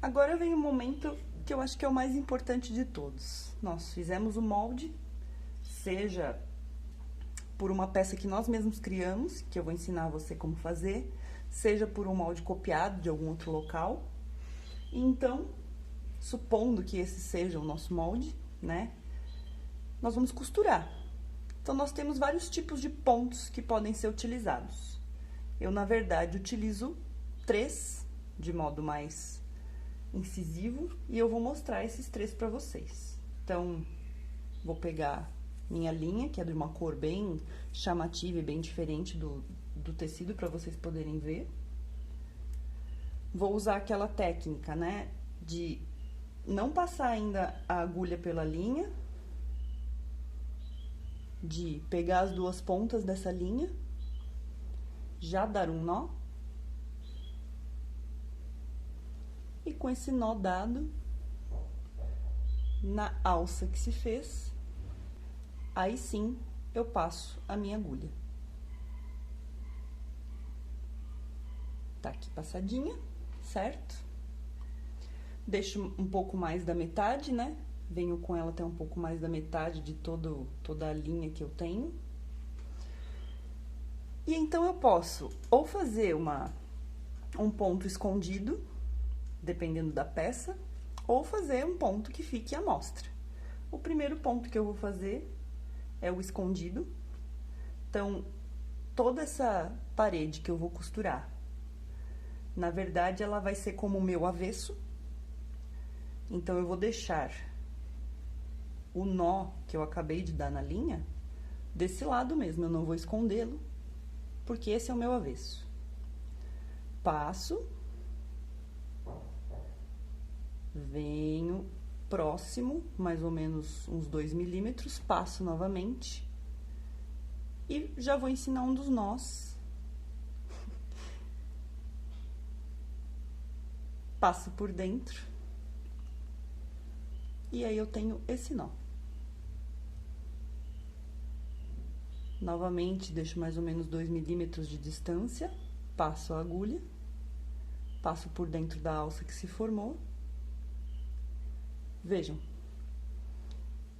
Agora vem o momento que eu acho que é o mais importante de todos. Nós fizemos o molde, seja por uma peça que nós mesmos criamos, que eu vou ensinar você como fazer, seja por um molde copiado de algum outro local. Então, supondo que esse seja o nosso molde, né? Nós vamos costurar. Então, nós temos vários tipos de pontos que podem ser utilizados. Eu, na verdade, utilizo 3 de modo mais incisivo e eu vou mostrar esses 3 para vocês. Então, vou pegar minha linha, que é de uma cor bem chamativa e bem diferente do tecido, para vocês poderem ver. Vou usar aquela técnica, né, de não passar ainda a agulha pela linha, de pegar as 2 pontas dessa linha, já dar um nó, e com esse nó dado, na alça que se fez, aí sim eu passo a minha agulha. Tá aqui passadinha, certo? Deixo um pouco mais da metade, né? Venho com ela até um pouco mais da metade de toda a linha que eu tenho. E então eu posso ou fazer um ponto escondido, dependendo da peça, ou fazer um ponto que fique à mostra. O primeiro ponto que eu vou fazer é o escondido. Então, toda essa parede que eu vou costurar, na verdade, ela vai ser como o meu avesso. Então, eu vou deixar o nó que eu acabei de dar na linha desse lado mesmo, eu não vou escondê-lo, porque esse é o meu avesso. Passo, venho próximo, mais ou menos uns 2 milímetros, passo novamente e já vou ensinar um dos nós. Passo por dentro e aí eu tenho esse nó. Novamente, deixo mais ou menos 2 milímetros de distância, passo a agulha, passo por dentro da alça que se formou. Vejam,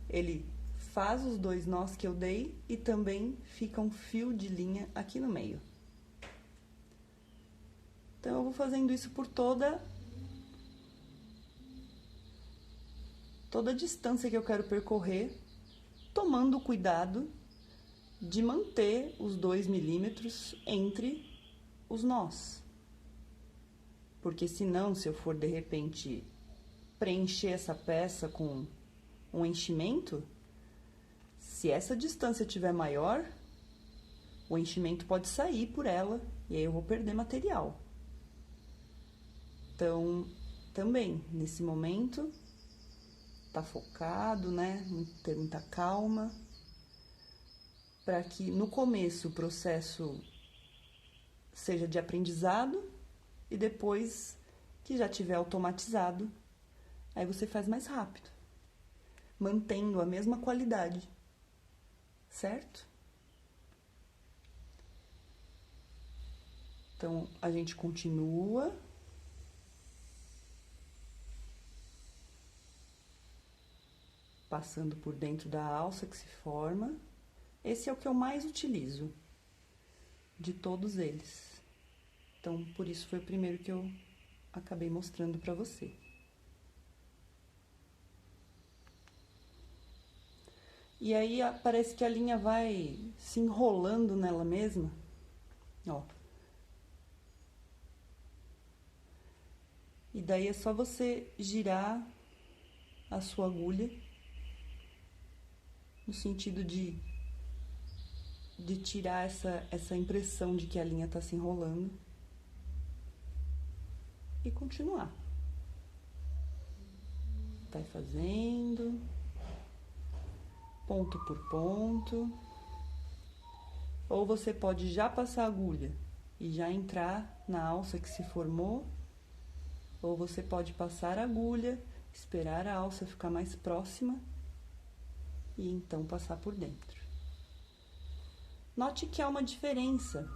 ele faz os 2 nós que eu dei e também fica um fio de linha aqui no meio. Então, eu vou fazendo isso por toda a distância que eu quero percorrer, tomando cuidado de manter os 2 milímetros entre os nós. Porque senão, se eu for, de repente, preencher essa peça com um enchimento, se essa distância tiver maior, o enchimento pode sair por ela e aí eu vou perder material. Então, também, nesse momento, tá focado, né? Ter muita calma, para que no começo o processo seja de aprendizado e depois que já tiver automatizado, aí você faz mais rápido, mantendo a mesma qualidade, certo? Então, a gente continua. Passando por dentro da alça que se forma. Esse é o que eu mais utilizo de todos eles. Então, por isso foi o primeiro que eu acabei mostrando pra você. E aí, parece que a linha vai se enrolando nela mesma, ó. E daí é só você girar a sua agulha no sentido de tirar essa impressão de que a linha tá se enrolando e continuar. Vai fazendo ponto por ponto. Ou você pode já passar a agulha e já entrar na alça que se formou, ou você pode passar a agulha, esperar a alça ficar mais próxima e então passar por dentro. Note que há uma diferença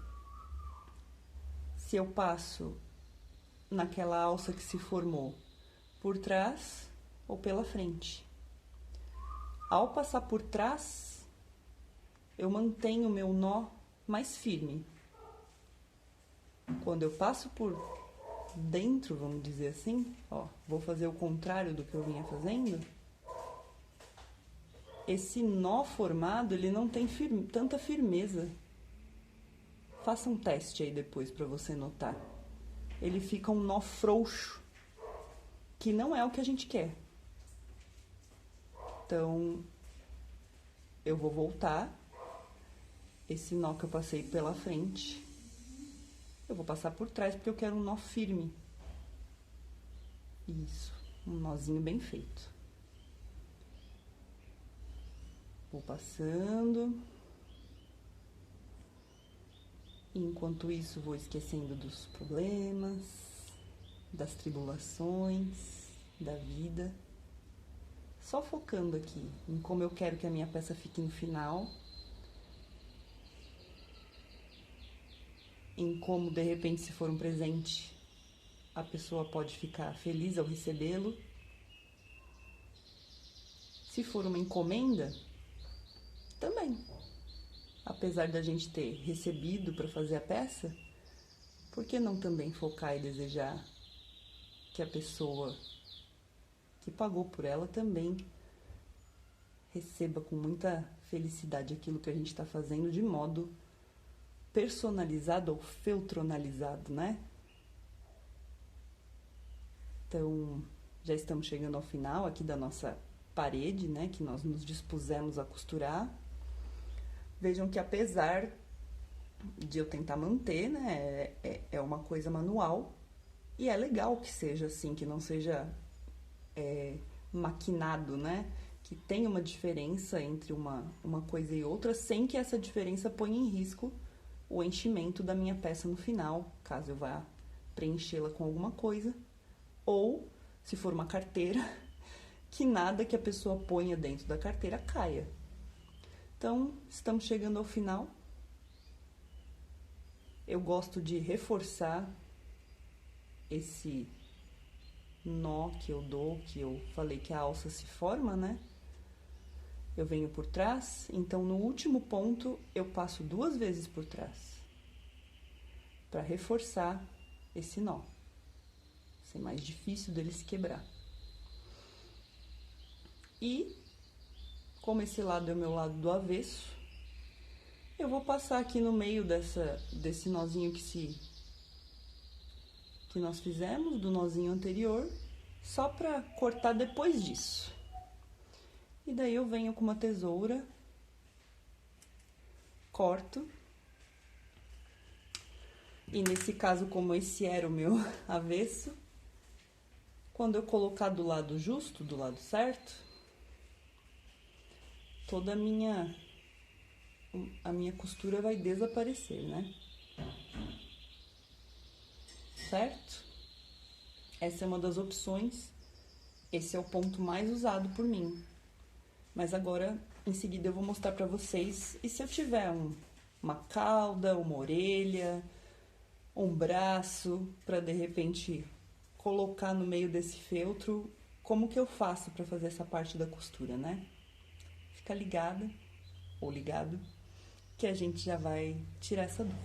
se eu passo naquela alça que se formou por trás ou pela frente. Ao passar por trás, eu mantenho o meu nó mais firme. Quando eu passo por dentro, vamos dizer assim, ó, vou fazer o contrário do que eu vinha fazendo. Esse nó formado, ele não tem tanta firmeza. Faça um teste aí depois para você notar. Ele fica um nó frouxo, que não é o que a gente quer. Então, eu vou voltar. Esse nó que eu passei pela frente, eu vou passar por trás porque eu quero um nó firme. Isso, um nozinho bem feito. Vou passando. Enquanto isso, vou esquecendo dos problemas, das tribulações, da vida. Só focando aqui em como eu quero que a minha peça fique no final. Em como, de repente, se for um presente, a pessoa pode ficar feliz ao recebê-lo. Se for uma encomenda, também. Apesar da gente ter recebido para fazer a peça, por que não também focar e desejar que a pessoa que pagou por ela também receba com muita felicidade aquilo que a gente está fazendo de modo personalizado ou feltronalizado, né? Então, já estamos chegando ao final aqui da nossa parede, né? Que nós nos dispusemos a costurar. Vejam que apesar de eu tentar manter, né? É uma coisa manual. E é legal que seja assim, que não seja maquinado, né? Que tenha uma diferença entre uma coisa e outra, sem que essa diferença ponha em risco o enchimento da minha peça no final, caso eu vá preenchê-la com alguma coisa, ou, se for uma carteira, que nada que a pessoa ponha dentro da carteira caia. Então, estamos chegando ao final. Eu gosto de reforçar esse nó que eu dou, que eu falei que a alça se forma, né? Eu venho por trás, então no último ponto eu passo 2 vezes por trás para reforçar esse nó, ser mais difícil dele se quebrar. E como esse lado é o meu lado do avesso, eu vou passar aqui no meio desse nozinho que nós fizemos, do nozinho anterior, só para cortar depois disso. E daí eu venho com uma tesoura, corto. E nesse caso, como esse era o meu avesso, quando eu colocar do lado justo, do lado certo, toda a minha costura vai desaparecer, né? Certo? Essa é uma das opções. Esse é o ponto mais usado por mim. Mas agora, em seguida, eu vou mostrar pra vocês. E se eu tiver uma cauda, uma orelha, um braço, pra de repente colocar no meio desse feltro, como que eu faço pra fazer essa parte da costura, né? Fica ligada, ou ligado, que a gente já vai tirar essa dúvida.